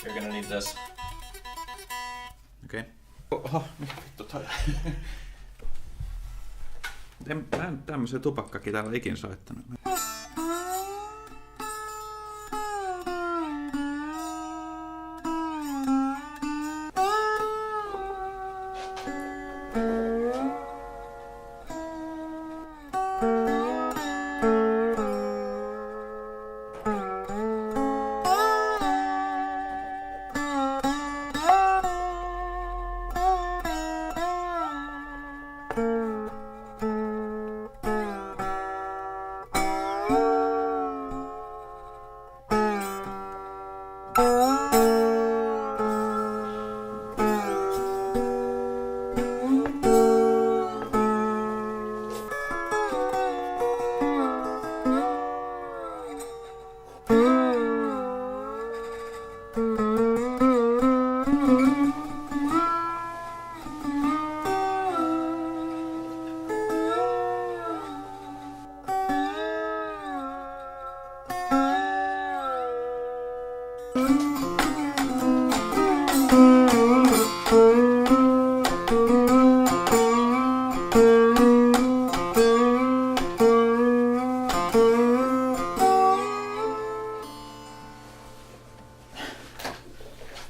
You're gonna need this. Okei. Oho, mikä vittu toi? Mä en tämmösen tupakkakitalla ikin soittanut.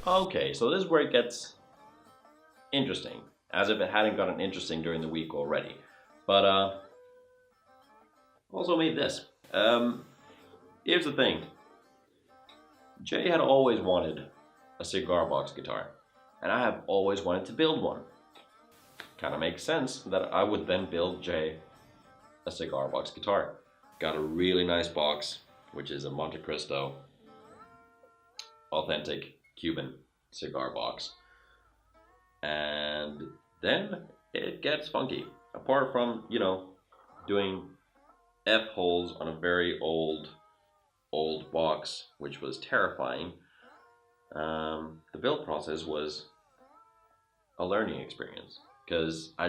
Okay, so this is where it gets interesting, as if it hadn't gotten interesting during the week already. But also made this. Here's the thing. Jay had always wanted a Cigarbox guitar, and I have always wanted to build one. Kind of makes sense that I would then build Jay a Cigarbox guitar. Got a really nice box, which is a Montecristo authentic Cuban cigar box. And then it gets funky. Apart from, you know, doing F-holes on a very old box, which was terrifying, the build process was a learning experience. Because I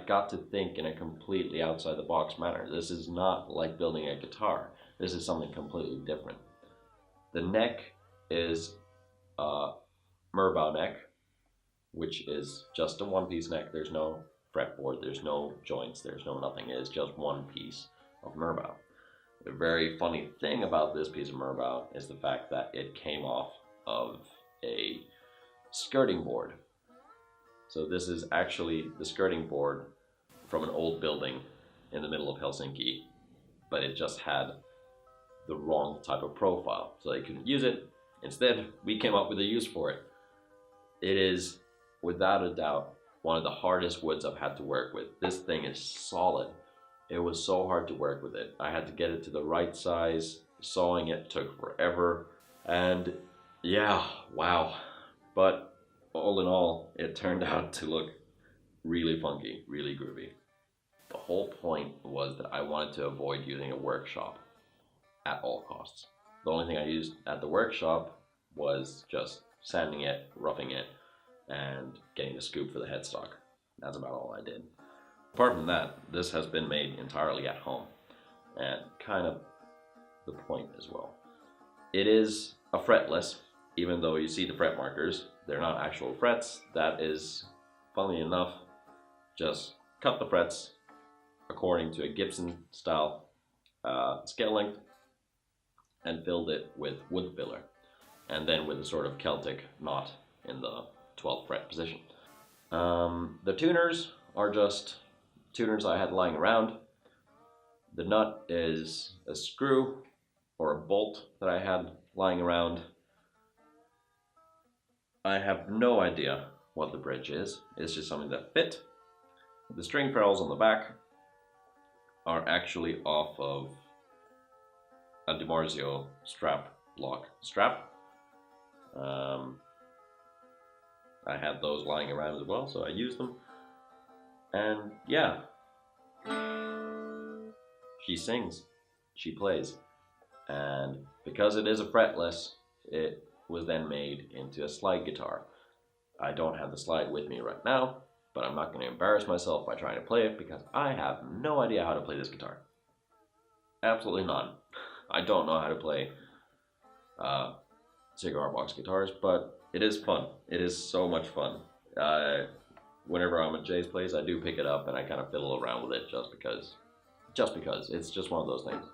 got to think in a completely outside the box manner. This is not like building a guitar. This is something completely different. The neck is Merbau neck, which is just a one-piece neck. There's no fretboard, there's no joints, there's no nothing. It is just one piece of Merbau. The very funny thing about this piece of Merbau is the fact that it came off of a skirting board. So this is actually the skirting board from an old building in the middle of Helsinki, but it just had the wrong type of profile, so they couldn't use it. Instead, we came up with a use for it. It is, without a doubt, one of the hardest woods I've had to work with. This thing is solid. It was so hard to work with it. I had to get it to the right size. Sawing it took forever. And yeah, wow. But all in all, it turned out to look really funky, really groovy. The whole point was that I wanted to avoid using a workshop at all costs. The only thing I used at the workshop was just sanding it, roughing it, and getting the scoop for the headstock. That's about all I did. Apart from that, this has been made entirely at home, and kind of the point as well. It is a fretless, even though you see the fret markers, they're not actual frets. That is, funnily enough, just cut the frets according to a Gibson style scale length and filled it with wood filler, and then with a sort of Celtic knot in the 12th fret position. The tuners are just tuners I had lying around. The nut is a screw or a bolt that I had lying around. I have no idea what the bridge is. It's just something that fit. The string ferrules on the back are actually off of a DiMarzio strap lock strap. I had those lying around as well, so I used them. And yeah, she sings, she plays. And because it is a fretless, it was then made into a slide guitar. I don't have the slide with me right now, but I'm not going to embarrass myself by trying to play it because I have no idea how to play this guitar. Absolutely none. I don't know how to play Cigarbox guitars, but it is fun. It is so much fun. Whenever I'm at Jay's place, I do pick it up and I kind of fiddle around with it just because. It's just one of those things.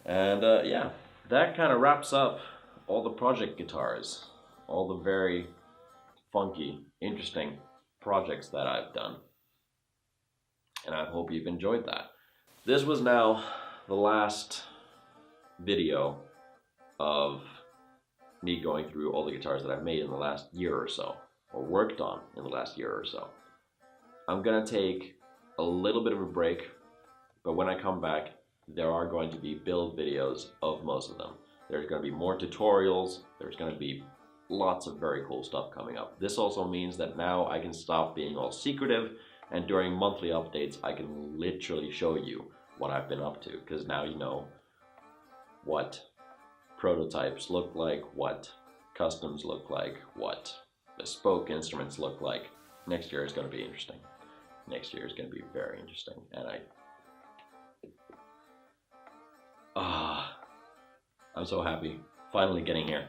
And yeah, that kind of wraps up all the project guitars, all the very funky, interesting projects that I've done. And I hope you've enjoyed that. This was now the last video of me going through all the guitars that I've made in the last year or so, or worked on in the last year or so. I'm gonna take a little bit of a break, but when I come back, there are going to be build videos of most of them. There's going to be more tutorials, there's going to be lots of very cool stuff coming up. This also means that now I can stop being all secretive, and during monthly updates I can literally show you what I've been up to, because now you know what prototypes look like, what customs look like, what bespoke instruments look like. Next year is going to be interesting. Next year is going to be very interesting, and I'm so happy finally getting here,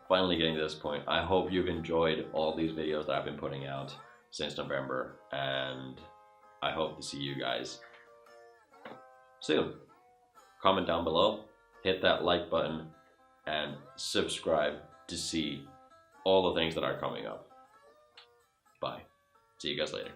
finally getting to this point. I hope you've enjoyed all these videos that I've been putting out since November, and I hope to see you guys soon. Comment down below, hit that like button, and subscribe to see all the things that are coming up. Bye. See you guys later.